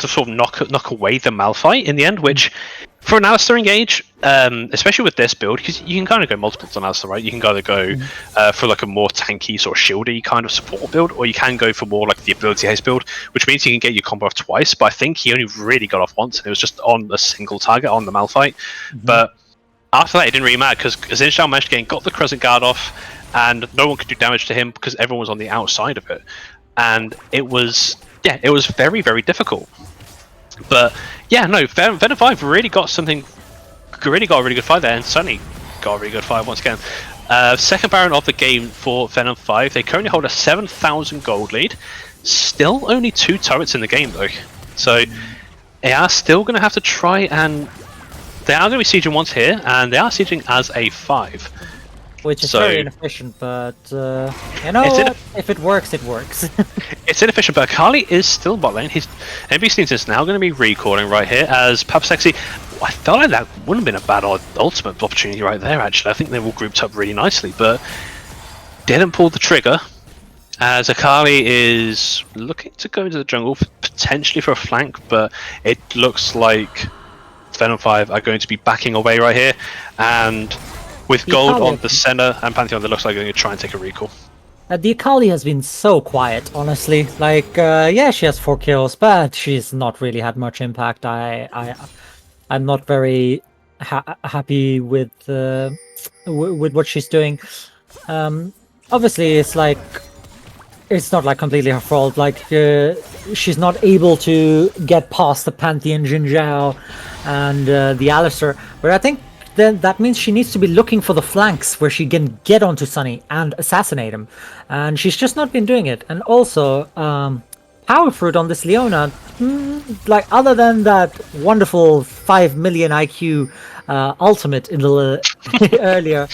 sort of knock away the Malphite in the end, which for an Alistar engage, especially with this build, because you can kind of go multiples on Alistar, right? You can either go for like a more tanky sort of shieldy kind of support build, or you can go for more like the ability haste build, which means you can get your combo off twice. But I think he only really got off once, and it was just on a single target on the Malphite. But after that, it didn't really matter, because Xin Zhao managed to got the Crescent Guard off, and no one could do damage to him because everyone was on the outside of it, and it was very, very difficult. But yeah, no, VenomFive really got a really good fight there, and Sunny got a really good fight once again. Second Baron of the game for VenomFive. They currently hold a 7,000 gold lead. Still only 2 turrets in the game though, so they are still going to have to try, and they are going to be sieging once here, and they are sieging as a 5. Which is very inefficient, but you know what? If it works, it works. It's inefficient, but Akali is still bot lane. His NBC is now going to be recalling right here as Papsexy. I felt like that wouldn't have been a bad ultimate opportunity right there, actually. I think they all grouped up really nicely, but didn't pull the trigger, as Akali is looking to go into the jungle, potentially for a flank, but it looks like VenomFive are going to be backing away right here, and with gold on the Senna and Pantheon, that looks like they're going to try and take a recall. The Akali has been so quiet, honestly. Like, yeah, she has 4 kills, but she's not really had much impact. I'm not very happy with what she's doing. Obviously, it's not like completely her fault. Like, she's not able to get past the Pantheon, Xin Zhao, and the Alistar. But I think then that means she needs to be looking for the flanks where she can get onto Sunny and assassinate him, and she's just not been doing it. And also, Power Fruit on this Leona, like other than that wonderful 5 million IQ ultimate in the earlier,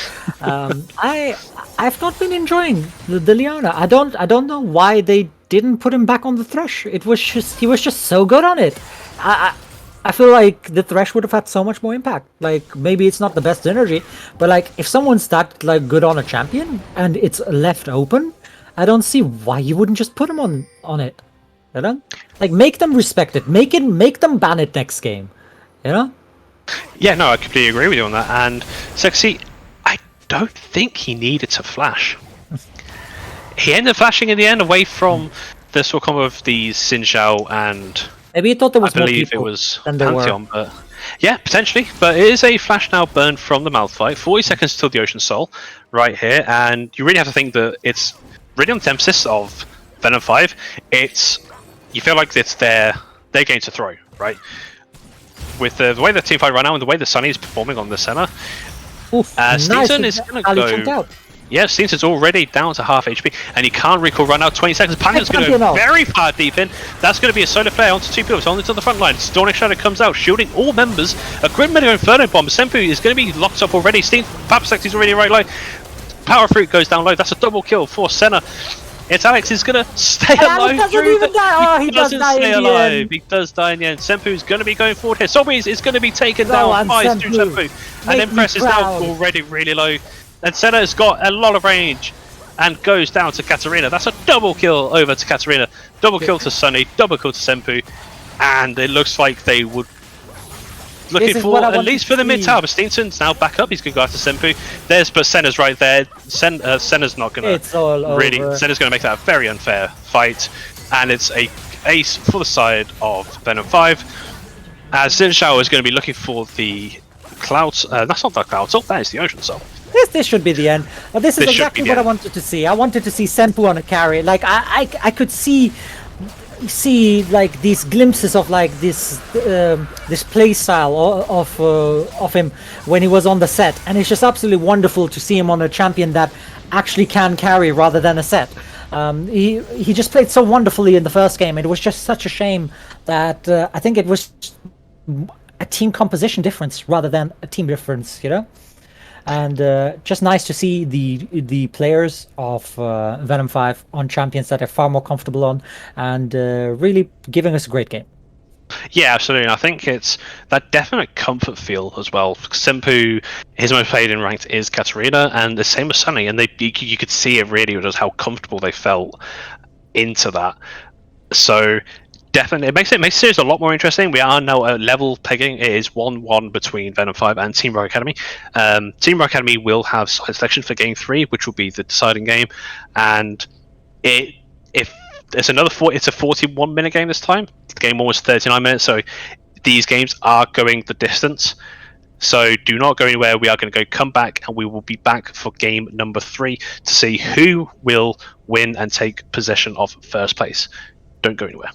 I've not been enjoying the Leona. I don't know why they didn't put him back on the Thresh. He was just so good on it. I feel like the Thresh would have had so much more impact. Like, maybe it's not the best synergy, but like if someone's that like good on a champion and it's left open, I don't see why you wouldn't just put him on it. You know? Like, make them respect it. Make them ban it next game. You know? Yeah, no, I completely agree with you on that. And Sexy, I don't think he needed to flash. He ended up flashing in the end away from the sort of combo of the Xin Zhao and maybe he thought there was I more believe people it was than there Pantheon, were. but Yeah, potentially, but it is a flash now burn from the mouth fight. 40 seconds till the Ocean Soul, right here, and you really have to think that it's really on the emphasis of VenomFive. You feel like it's their game to throw, right? With the way the team fight right now and the way the Sunny is performing on the center, Stinson is going to go. Yeah, Stinson's already down to half HP, and he can't recall right now. 20 seconds. Pantheon's going to go very far deep in. That's going to be a solar flare onto 2 people. It's only to the front line. Storming Shadow comes out, shielding all members. A Grim Meteor Inferno Bomb. Senpu is going to be locked up already. Papsect is already right low. Power Fruit goes down low. That's a double kill for Senna. It's Alex is going to stay alive. He doesn't stay alive. He does die in the end. Senpu is going to be going forward here. Sobis is going to be taken down by Senpu. And Empress is now already really low. And Senna has got a lot of range and goes down to Katarina. That's a double kill over to Katarina. Double kill to Sunny, double kill to Senpu. And it looks like they would... Looking for, at least for the mid-tower. But Stinson's now back up. He's going to go after Senpu. But Senna's right there. Senna's not going to really... Senna's going to make that a very unfair fight. And it's a ace for the side of VenomFive. As Zinshao is going to be looking for the Cloud... that's not the Cloud Soul, that is the Ocean Soul. This should be the end. But this is exactly what I wanted to see. I wanted to see Senpu on a carry. Like I could see like these glimpses of like this play style of him when he was on the set, and it's just absolutely wonderful to see him on a champion that actually can carry rather than a set. He just played so wonderfully in the first game. It was just such a shame that I think it was a team composition difference rather than a team difference, you know. And just nice to see the players of VenomFive on champions that are far more comfortable on, and really giving us a great game. Yeah, absolutely. I think it's that definite comfort feel as well. Senpu, his most played in ranked is Katarina, and the same with Sunny, and you could see it really just how comfortable they felt into that. So definitely, it makes the series a lot more interesting. We are now at level pegging. It is 1-1 between VenomFive and Team Rock Academy. Team Rock Academy will have side selection for Game 3, which will be the deciding game. And if it's another it's a 41-minute game this time. The game one was 39 minutes, so these games are going the distance. So do not go anywhere. We are going to come back, and we will be back for game number 3 to see who will win and take possession of first place. Don't go anywhere.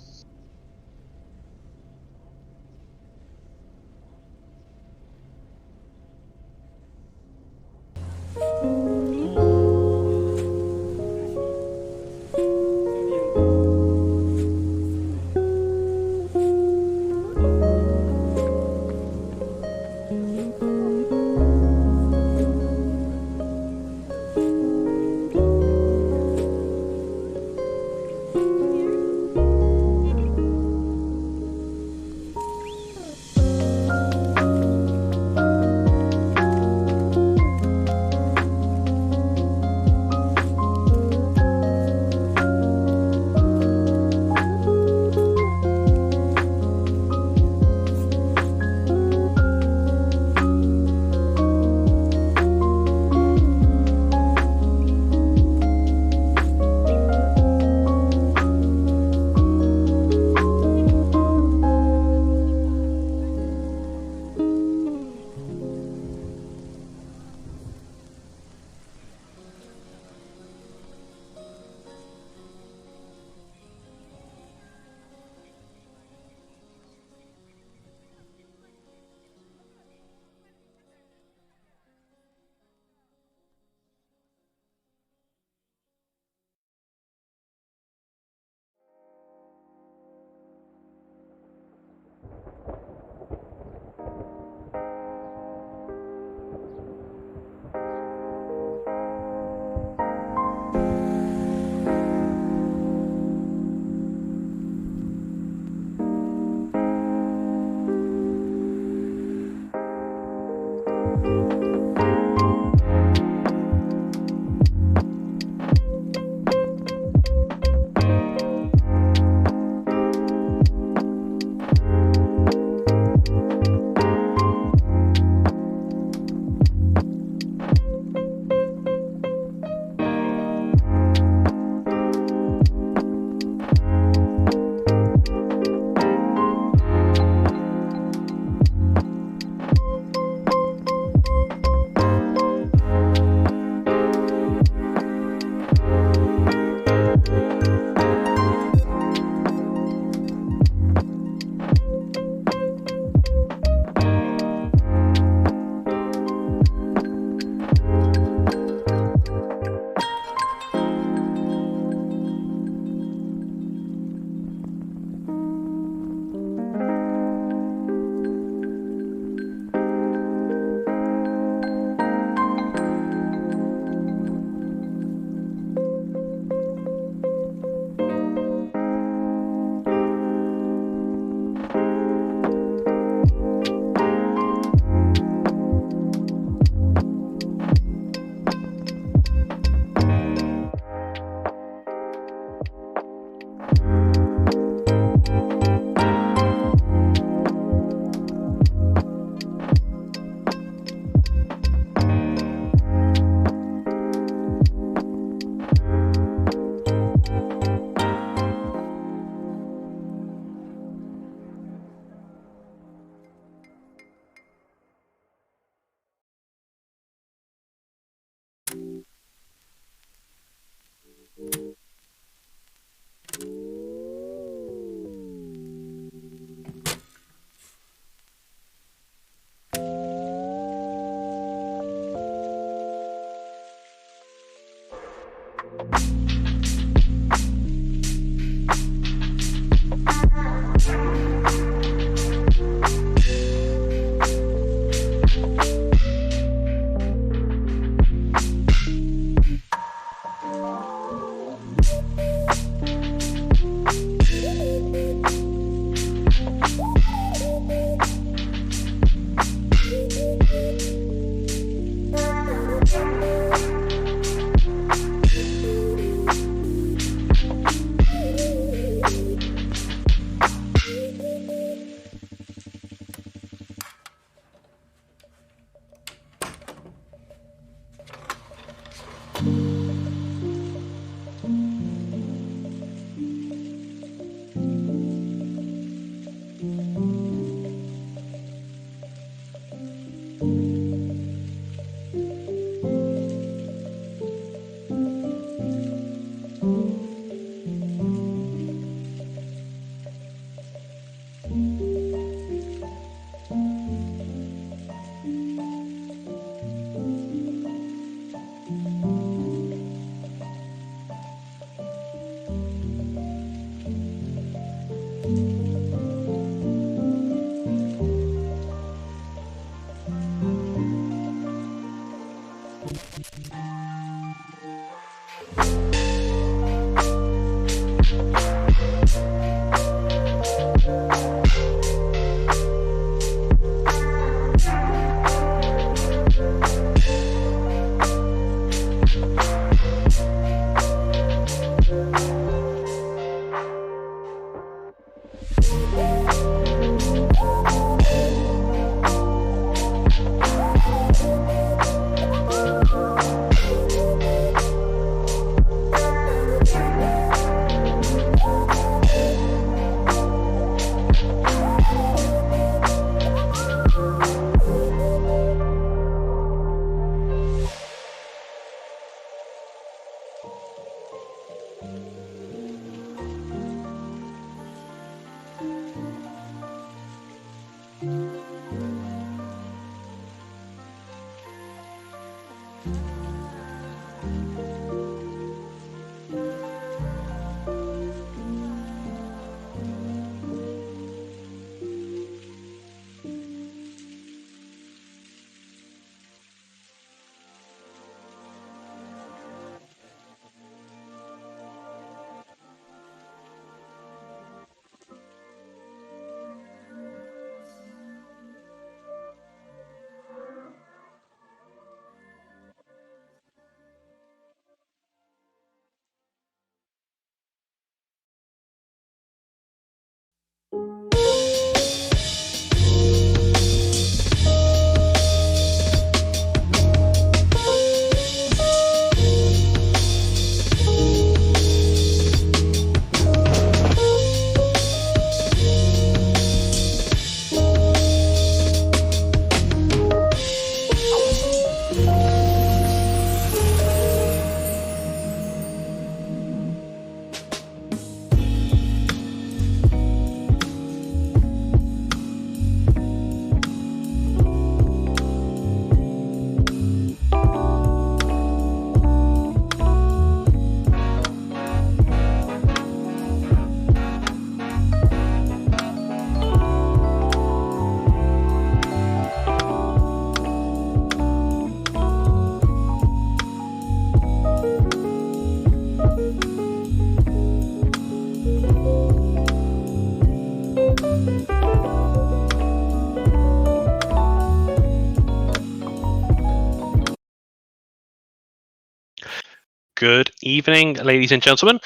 Good evening, ladies and gentlemen.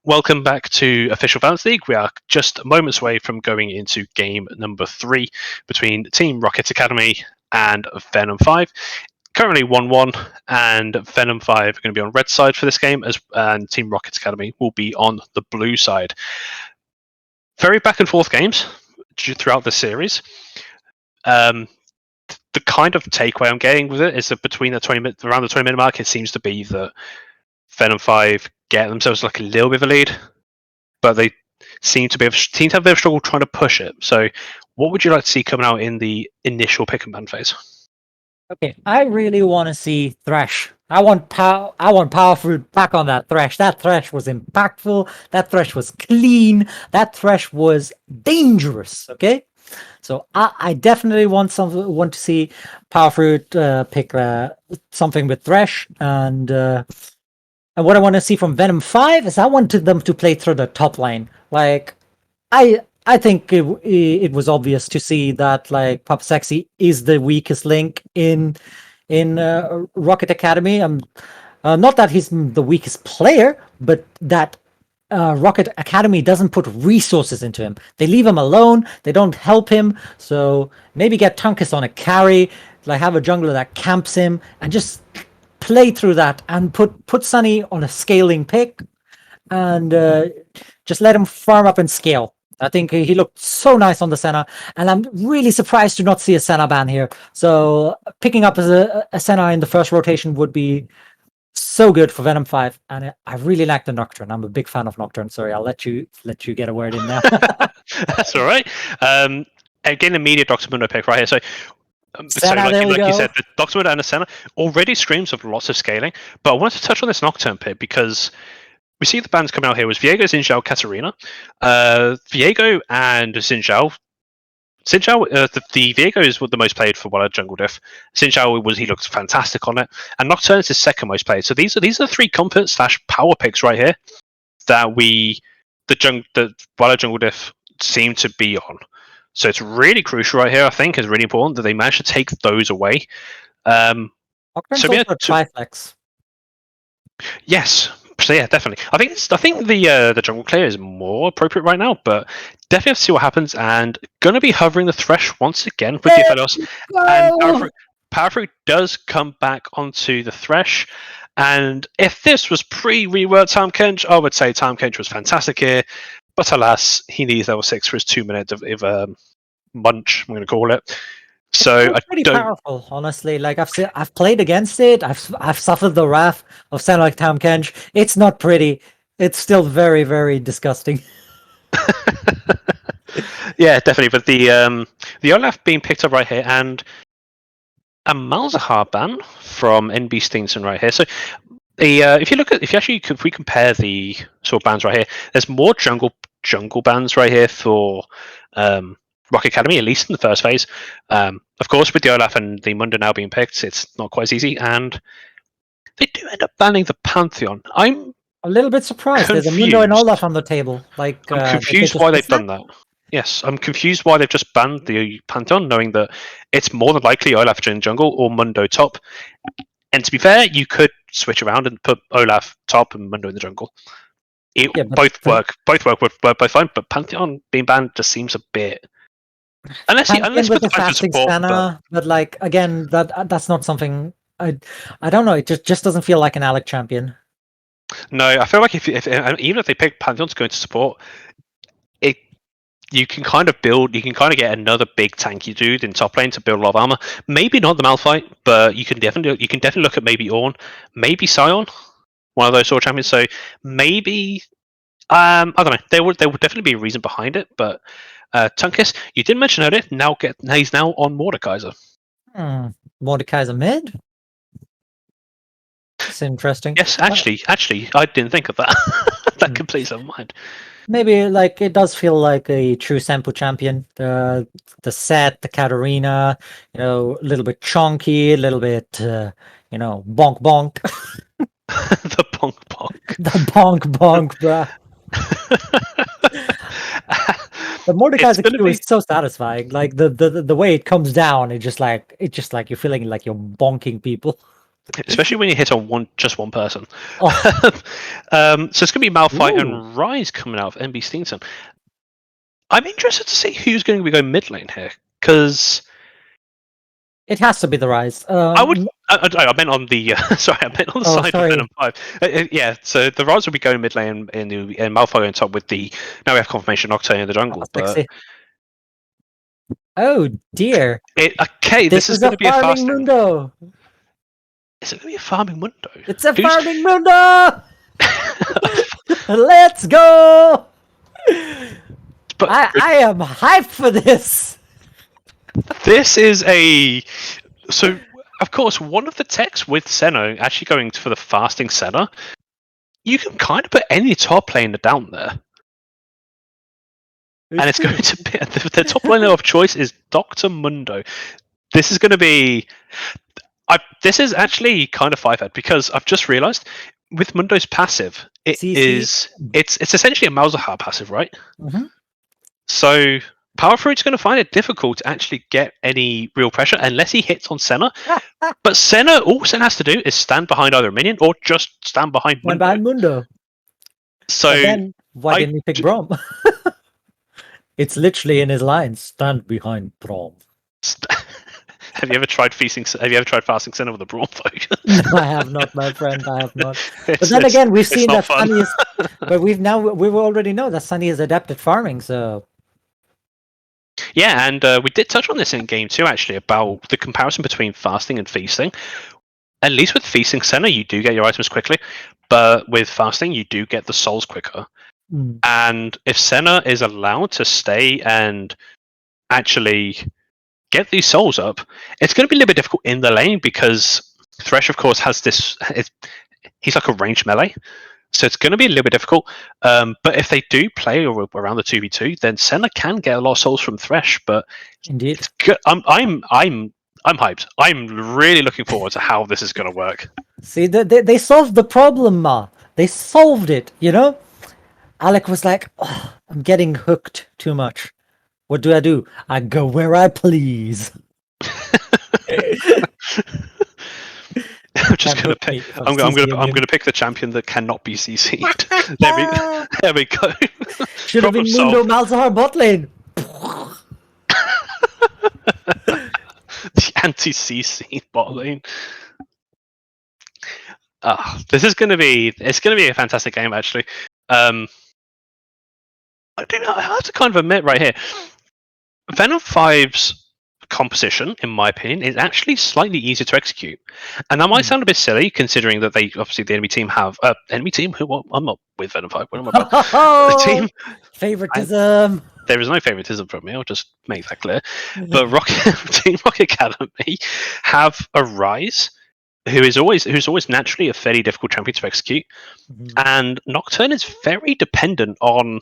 Welcome back to Official Balance League. We are just moments away from going into game number 3 between Team Rocket Academy and VenomFive. Currently 1-1, and VenomFive are going to be on red side for this game, and Team Rocket Academy will be on the blue side. Very back and forth games throughout the series. The kind of takeaway I'm getting with it is that between around the 20-minute mark, it seems to be that VenomFive get themselves like a little bit of a lead, but they seem to have a bit of struggle trying to push it. So, what would you like to see coming out in the initial pick and ban phase? Okay, I really want to see Thresh. I want Power Fruit back on that Thresh. That Thresh was impactful. That Thresh was clean. That Thresh was dangerous. Okay, so I definitely want to see Power Fruit pick something with Thresh, and what I want to see from VenomFive is I wanted them to play through the top lane. Like I think it was obvious to see that like Papa Sexy is the weakest link in Rocket Academy. Not that he's the weakest player, but that Rocket Academy doesn't put resources into him. They leave him alone. They don't help him. So maybe get Tunkus on a carry, like have a jungler that camps him, and just play through that and put Sunny on a scaling pick, and just let him farm up and scale. I think he looked so nice on the Senna, and I'm really surprised to not see a Senna ban here. So picking up as a Senna in the first rotation would be so good for VenomFive, and I really like the Nocturne. I'm a big fan of Nocturne. Sorry, I'll let you get a word in now. That's all right. Again, immediate Dr. Mundo pick right here. So, Senna, like you you said, the Dr. Mundo and the Senna already screams of lots of scaling, but I wanted to touch on this Nocturne pick because we see the bands coming out here was Viego, Xin Katarina. Viego and Xin the Viego is the most played for what a jungle diff. Xin he looked fantastic on it, and Nocturne is his second most played. So these are three comfort / power picks right here that the Wild Jungle Diff seem to be on. So it's really crucial right here. I think is really important that they manage to take those away. Nocturne's So also triflex. Yes. So yeah, definitely. I think the jungle clear is more appropriate right now, but definitely have to see what happens. And gonna be hovering the thresh once again with the Thelos. And Power Fruit does come back onto the thresh. And if this was pre-reworked Time Kench, I would say Time Kench was fantastic here. But alas, he needs level 6 for his 2 minutes of munch, I'm going to call it. So it's pretty powerful, honestly. Like I've played against it. I've suffered the wrath of sound like Tam Kench. It's not pretty. It's still very, very disgusting. Yeah, definitely. But the Olaf being picked up right here, and a Malzahar ban from NB Steenson right here. So if we compare the sort of bans right here, there's more jungle bans right here for Rock Academy, at least in the first phase. Of course, with the Olaf and the Mundo now being picked, it's not quite as easy, and they do end up banning the Pantheon. I'm a little bit surprised. confused. There's a Mundo and Olaf on the table. Like I'm confused why they've done that. Yes, I'm confused why they've just banned the Pantheon, knowing that it's more than likely Olaf in jungle or Mundo top. And to be fair, you could switch around and put Olaf top and Mundo in the jungle. Both work both fine, but Pantheon being banned just seems a bit. Unless with the fasting Santa, but like again, that's not something I don't know. It just doesn't feel like an Alec champion. No, I feel like if even if they pick Pantheon to go into support, you can kind of get another big tanky dude in top lane to build a lot of armor. Maybe not the Malphite, but you can definitely look at maybe Ornn, maybe Sion, one of those sort of champions. So maybe I don't know. There would definitely be a reason behind it, but Tunkus, you didn't mention earlier. He's now on Mordekaiser. Mordekaiser mid. It's interesting. Yes, actually, I didn't think of that. That completes my mind. Maybe like it does feel like a true sample champion. The set, the Katarina, a little bit chunky, a little bit, bonk bonk. The bonk bonk. The bonk bonk, bruh. The Mordekaiser Q is so satisfying. Like the way it comes down, it's just like you're feeling like you're bonking people. Especially when you hit on just one person. Oh. So it's going to be Malphite and Rise coming out of NB Steenson. I'm interested to see who's going to be going mid lane here, because it has to be the Rise. I meant on the I meant on the side of VenomFive. Yeah, so the Rise will be going mid lane in Malphite on top with the. Now we have confirmation Nocturne in the jungle. But oh dear. This is going to be a fasting Mundo. Is it going to be a farming Mundo? It's a farming Mundo! Let's go! But I am hyped for this! This is So, of course, one of the techs with Senna actually going for the fasting Senna, you can kind of put any top laner down there. And it's going to be... The top laner of choice is Dr. Mundo. This is going to be... This is actually kind of five-head, because I've just realized with Mundo's passive, it's essentially a Malzahar passive, right? Mm-hmm. So Power Fruit's going to find it difficult to actually get any real pressure unless he hits on Senna. But Senna, all Senna has to do is stand behind either a minion or just stand behind Mundo. So then, why didn't he pick Braum? It's literally in his lines. Stand behind Braum. Have you ever tried fasting Senna with a Braum though? No, I have not, my friend. I have not. But then again, we've seen that Sunny is. But we already know that Sunny is adept at farming. So. Yeah, and we did touch on this in game 2 actually about the comparison between fasting and feasting. At least with feasting Senna, you do get your items quickly, but with fasting, you do get the souls quicker. And if Senna is allowed to stay and actually get these souls up, it's going to be a little bit difficult in the lane, because Thresh, of course, has this. He's like a ranged melee, So it's going to be a little bit difficult. But if they do play around the 2v2, then Senna can get a lot of souls from Thresh. But Indeed. it's good. I'm hyped. I'm really looking forward to how this is going to work. See, they solved the problem, Ma. They solved it, you know? Alec was like, oh, I'm getting hooked too much. What do? I go where I please. I'm just gonna pick. I'm gonna pick the champion that cannot be CC'd. there we go. Should have been Mundo Malzahar bot lane. The anti-CC bot lane. This is gonna be. It's gonna be a fantastic game, actually. I have to kind of admit right here, VenomFive's composition, in my opinion, is actually slightly easier to execute. And that might sound a bit silly, considering that they obviously the enemy team have enemy team. Who? I'm not with VenomFive. What am I about? The team favoritism. There is no favoritism from me. I'll just make that clear. But Team Rocket Academy have a Rise, who's always naturally a fairly difficult champion to execute, and Nocturne is very dependent on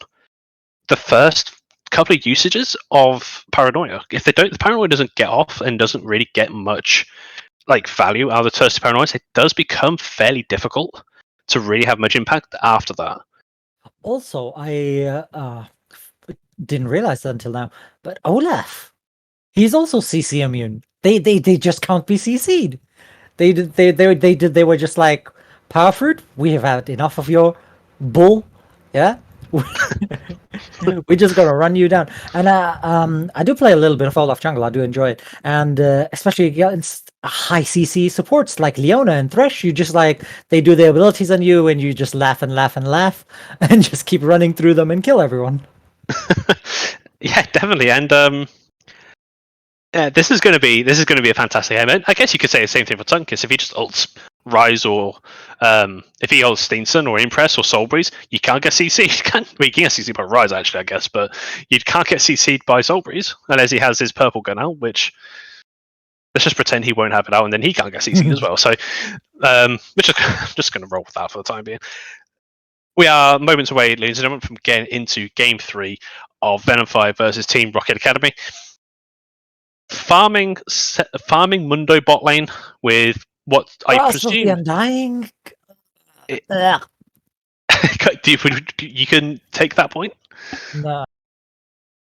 the first couple of usages of Paranoia. If they don't, the Paranoia doesn't get off and doesn't really get much like value out of the first Paranoias, it does become fairly difficult to really have much impact after that. Also, I didn't realize that until now, but Olaf, he's also CC immune. They just can't be CC'd. They were just like, Power Fruit, we have had enough of your bull. Yeah. We just gotta run you down. And I do play a little bit of Olaf jungle. I do enjoy it, and especially against high CC supports like Leona and Thresh. You just like they do their abilities on you, and you just laugh and laugh and laugh, and just keep running through them and kill everyone. Yeah, definitely. And this is going to be a fantastic game. I guess you could say the same thing for Tunkus. If he just ults Rise or if he ults Steenson or Impress or Soulbreeze, you can't get CC'd. You can get CC'd by Rise actually, I guess, but you can't get CC'd by Soulbreeze unless he has his purple gun out, which let's just pretend he won't have it out, and then he can't get CC'd as well. So we're just going to roll with that for the time being. We are moments away, ladies and gentlemen, from getting into Game 3 of VenomFive versus Team Rocket Academy. Farming Mundo bot lane with what I presume. The Undying. You can take that point. No.